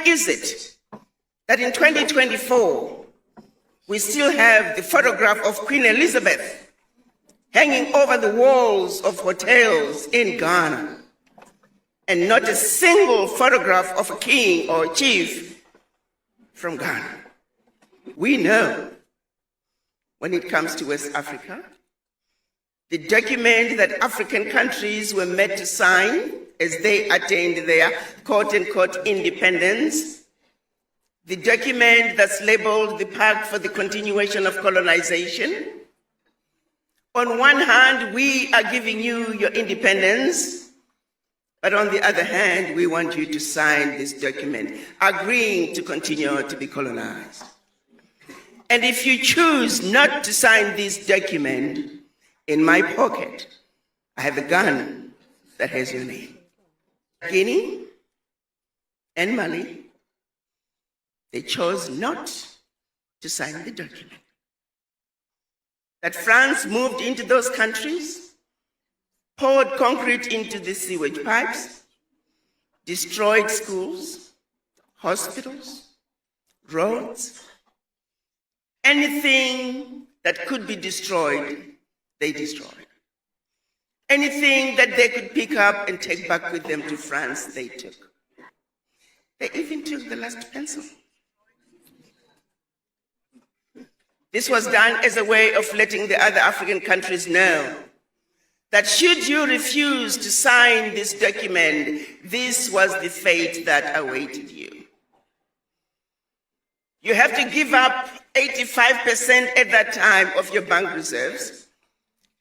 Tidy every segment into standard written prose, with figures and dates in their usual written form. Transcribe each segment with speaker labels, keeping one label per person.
Speaker 1: is it that in 2024, we still have the photograph of Queen Elizabeth hanging over the walls of hotels in Ghana, and not a single photograph of a king or a chief from Ghana? We know when it comes to West Africa, the document that African countries were meant to sign as they attained their quote-unquote independence, the document that's labeled the Pact for the Continuation of Colonization. On one hand, we are giving you your independence, but on the other hand, we want you to sign this document, agreeing to continue to be colonized. And if you choose not to sign this document, in my pocket, I have a gun that has your name. Guinea and Mali, they chose not to sign the document. That France moved into those countries, poured concrete into the sewage pipes, destroyed schools, hospitals, roads, anything that could be destroyed, they destroyed. Anything that they could pick up and take back with them to France, they took. They even took the last pencil. This was done as a way of letting the other African countries know that should you refuse to sign this document, this was the fate that awaited you. You have to give up 85% at that time of your bank reserves,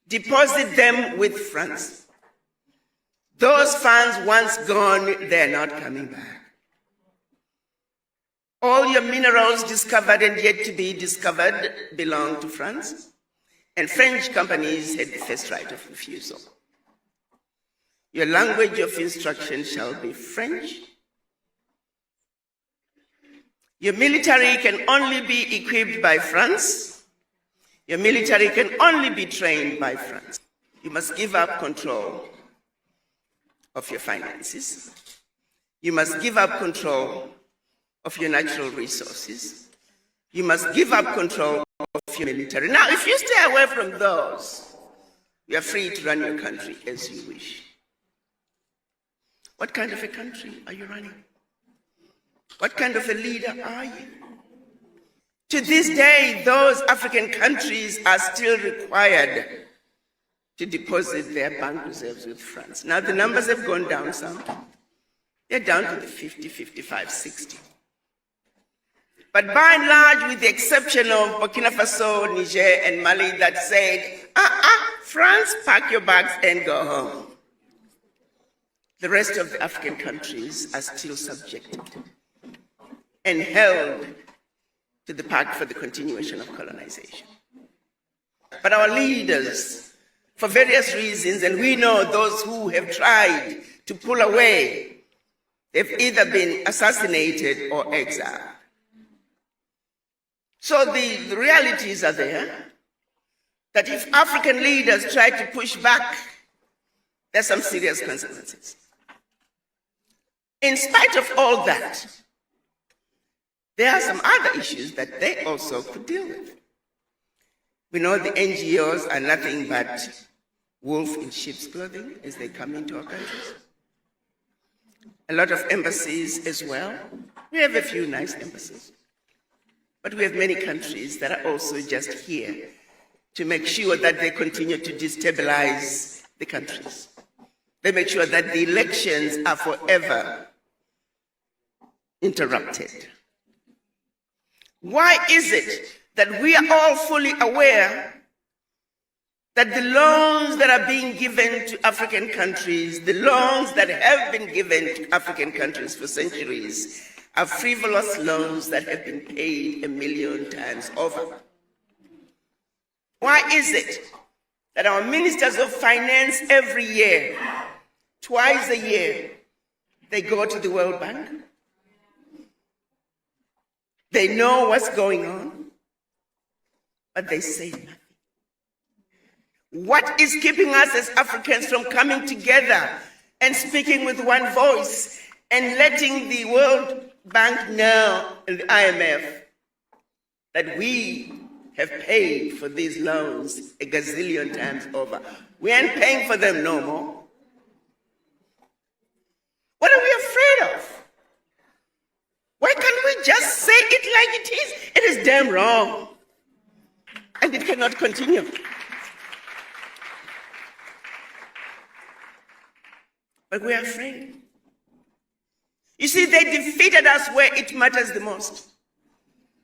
Speaker 1: deposit them with France. Those funds, once gone, they're not coming back. All your minerals discovered and yet to be discovered belong to France, and French companies had the first right of refusal. Your language of instruction shall be French. Your military can only be equipped by France. Your military can only be trained by France. You must give up control of your finances. You must give up control of your natural resources. You must give up control of your military. Now, if you stay away from those, you are free to run your country as you wish. What kind of a country are you running? What kind of a leader are you? To this day, those African countries are still required to deposit their bank reserves with France. Now, the numbers have gone down some. They're down to the 50, 55, 60. But by and large, with the exception of Burkina Faso, Niger, and Mali that said, France, pack your bags and go home. The rest of the African countries are still subjected and held to the Pact for the Continuation of Colonization. But our leaders, for various reasons, and we know those who have tried to pull away, they've either been assassinated or exiled. So the realities are there, that if African leaders try to push back, there's some serious consequences. In spite of all that, there are some other issues that they also could deal with. We know the NGOs are nothing but wolf in sheep's clothing as they come into our countries. A lot of embassies as well. We have a few nice embassies. But we have many countries that are also just here to make sure that they continue to destabilize the countries. They make sure that the elections are forever interrupted. Why is it that we are all fully aware that the loans that are being given to African countries, the loans that have been given to African countries for centuries, are frivolous loans that have been paid 1 million times over? Why is it that our ministers of finance every year, twice a year, they go to the World Bank? They know what's going on, but they say nothing. What is keeping us as Africans from coming together and speaking with one voice and letting the World Bank know and the IMF that we have paid for these loans a gazillion times over. We ain't paying for them no more. What are we afraid of? Why can't we just say it like it is? It is damn wrong. And it cannot continue. But we are afraid. You see, they defeated us where it matters the most.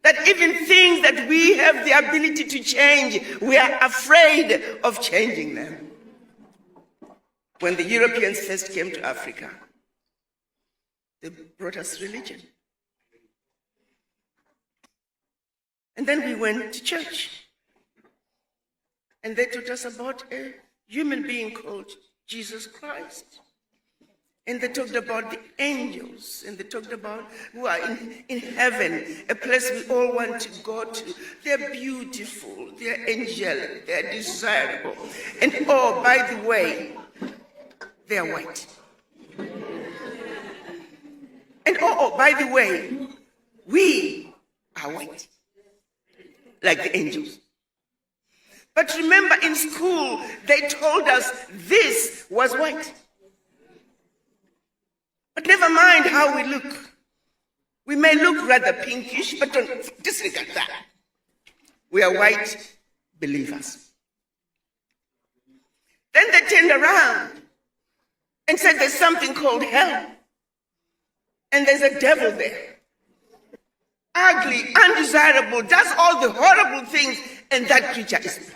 Speaker 1: That even things that we have the ability to change, we are afraid of changing them. When the Europeans first came to Africa, they brought us religion. And then we went to church. And they taught us about a human being called Jesus Christ. And they talked about the angels, and they talked about who are in heaven, a place we all want to go to. They're beautiful, they're angelic, they're desirable. And oh, by the way, they are white. And oh, by the way, we are white, like the angels. But remember, in school, they told us this was white. But never mind how we look. We may look rather pinkish, but don't disregard that. We are white believers. Then they turned around and said there's something called hell. And there's a devil there. Ugly, undesirable, does all the horrible things, and that creature is black.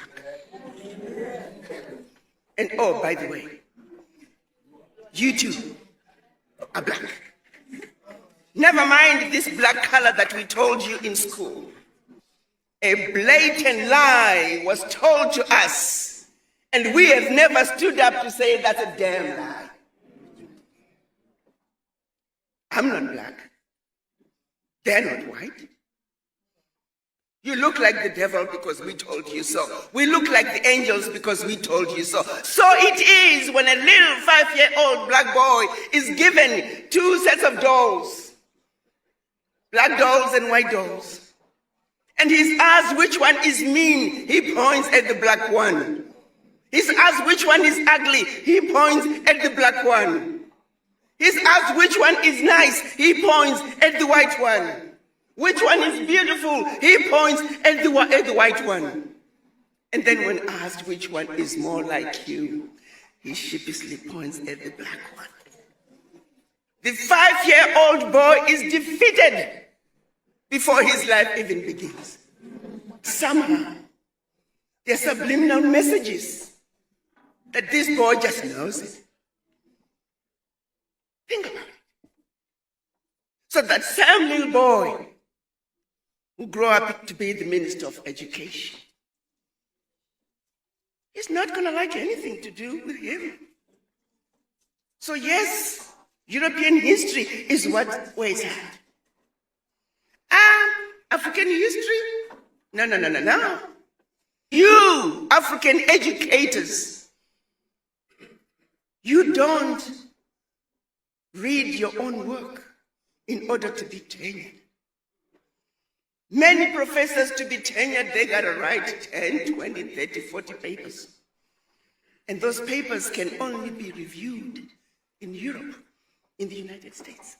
Speaker 1: And oh, by the way, you too are black. Never mind this black color that we told you in school. A blatant lie was told to us, and we have never stood up to say that's a damn lie. I'm not black. They're not white. You look like the devil because we told you so. We look like the angels because we told you so. So it is when a little 5-year-old black boy is given 2 sets of dolls, black dolls and white dolls, and he's asked which one is mean, he points at the black one. He's asked which one is ugly, he points at the black one. He's asked which one is nice, he points at the white one. Which one is beautiful? He points at the white one. And then when asked which one is more like you, he sheepishly points at the black one. The 5-year-old boy is defeated before his life even begins. Somehow, there are subliminal messages that this boy just knows it. Think about it. So that same little boy who grew up to be the Minister of Education, he's not going to like anything to do with him. So yes, European history is what weighs at. African history? No. You, African educators, you don't read your own work in order to be tenured. Many professors, to be tenured, they got to write 10, 20, 30, 40 papers. And those papers can only be reviewed in Europe, in the United States,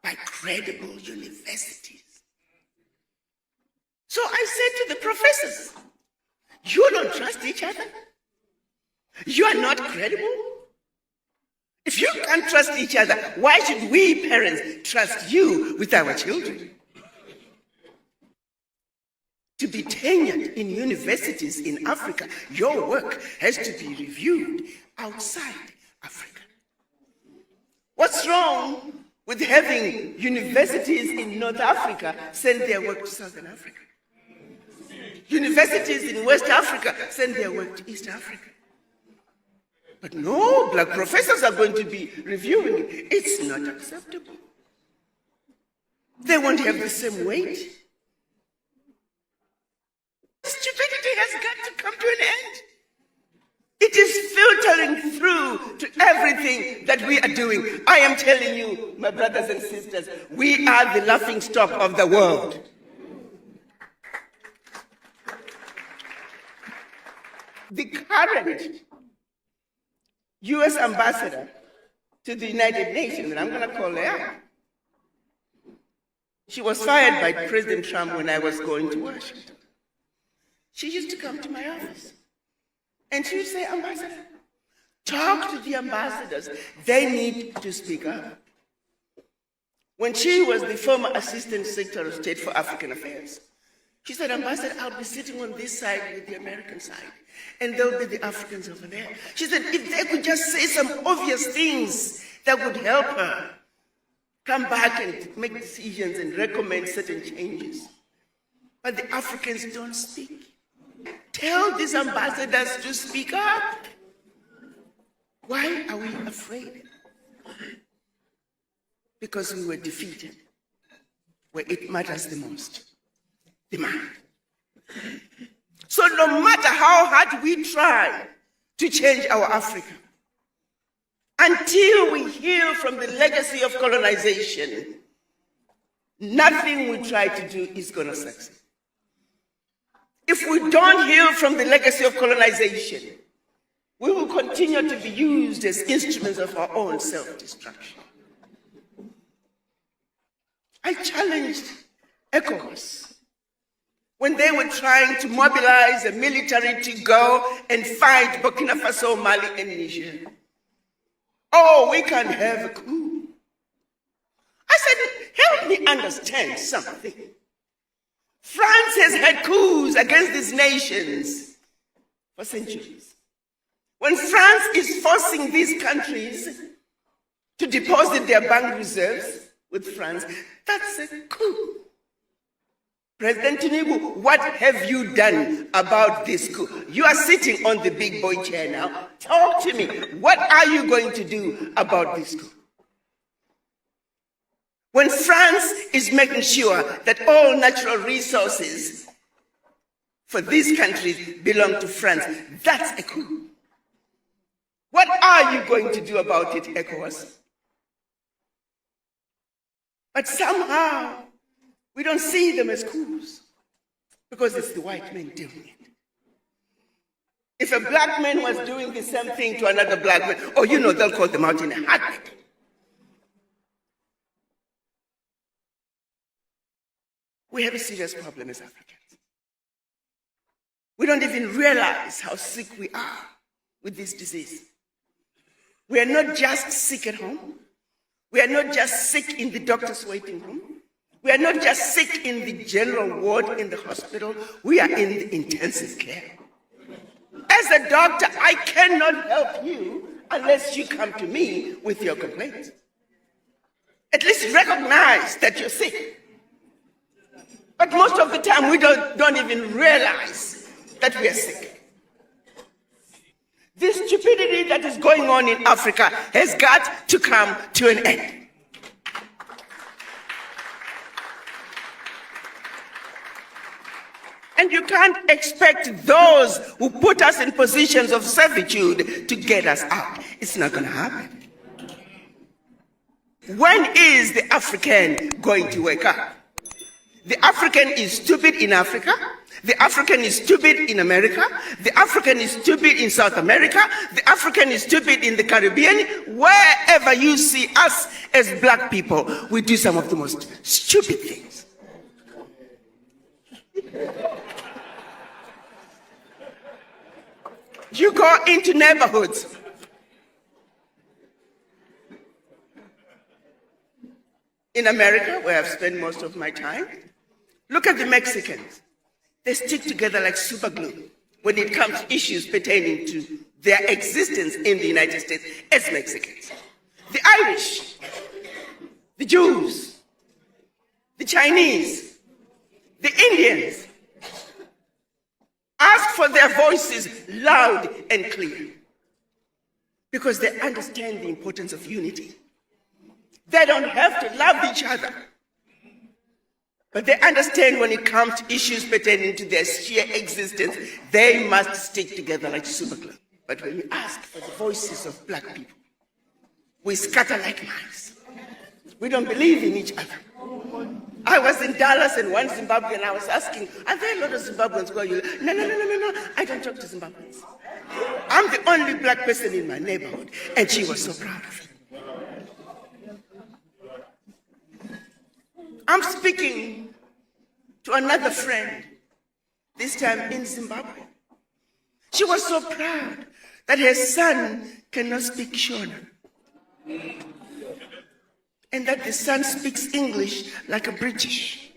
Speaker 1: by credible universities. So I said to the professors, you don't trust each other? You are not credible? If you can't trust each other, why should we parents trust you with our children? To be tenured in universities in Africa, your work has to be reviewed outside Africa. What's wrong with having universities in North Africa send their work to Southern Africa? Universities in West Africa send their work to East Africa. But no, black professors are going to be reviewing it. It's not acceptable. They won't have the same weight. Stupidity has got to come to an end. It is filtering through to everything that we are doing. I am telling you, my brothers and sisters, we are the laughingstock of the world. The current US ambassador to the United Nations, and I'm going to call her out, she was fired by President Trump when I was going to Washington. She used to come to my office and she would say, Ambassador, talk to the ambassadors. They need to speak up. When she was the former Assistant Secretary of State for African Affairs, she said, Ambassador, I'll be sitting on this side with the American side, and there'll be the Africans over there. She said, if they could just say some obvious things that would help her come back and make decisions and recommend certain changes. But the Africans don't speak. Tell these ambassadors to speak up. Why are we afraid? Because we were defeated where it matters the most. The mind. So no matter how hard we try to change our Africa, until we heal from the legacy of colonization, nothing we try to do is going to succeed. If we don't heal from the legacy of colonization, we will continue to be used as instruments of our own self-destruction. I challenged ECOWAS when they were trying to mobilize the military to go and fight Burkina Faso, Mali, and Niger. Oh, we can have a coup. I said, help me understand something. France has had coups against these nations for centuries. When France is forcing these countries to deposit their bank reserves with France, that's a coup. President Tinubu, what have you done about this coup? You are sitting on the big boy chair now. Talk to me. What are you going to do about this coup? When France is making sure that all natural resources for these countries belong to France, that's a coup. What are you going to do about it, ECOWAS? But somehow, we don't see them as coups because it's the white men doing it. If a black man was doing the same thing to another black man, oh, you know, they'll call them out in a heartbeat. We have a serious problem as Africans. We don't even realize how sick we are with this disease. We are not just sick at home. We are not just sick in the doctor's waiting room. We are not just sick in the general ward in the hospital. We are in the intensive care. As a doctor, I cannot help you unless you come to me with your complaints. At least recognize that you're sick. But most of the time, we don't even realize that we are sick. This stupidity that is going on in Africa has got to come to an end. And you can't expect those who put us in positions of servitude to get us out. It's not going to happen. When is the African going to wake up? The African is stupid in Africa. The African is stupid in America. The African is stupid in South America. The African is stupid in the Caribbean. Wherever you see us as black people, we do some of the most stupid things. You go into neighborhoods. In America, where I've spent most of my time, look at the Mexicans. They stick together like super glue when it comes to issues pertaining to their existence in the United States as Mexicans. The Irish, the Jews, the Chinese, the Indians, ask for their voices loud and clear because they understand the importance of unity. They don't have to love each other, but they understand when it comes to issues pertaining to their sheer existence, they must stick together like super glue. But when we ask for the voices of black people, we scatter like mice. We don't believe in each other. I was in Dallas and one Zimbabwean, I was asking, are there a lot of Zimbabweans who are you? No, I don't talk to Zimbabweans. I'm the only black person in my neighborhood, and she was so proud of it. I'm speaking to another friend, this time in Zimbabwe. She was so proud that her son cannot speak Shona, and that the son speaks English like a British.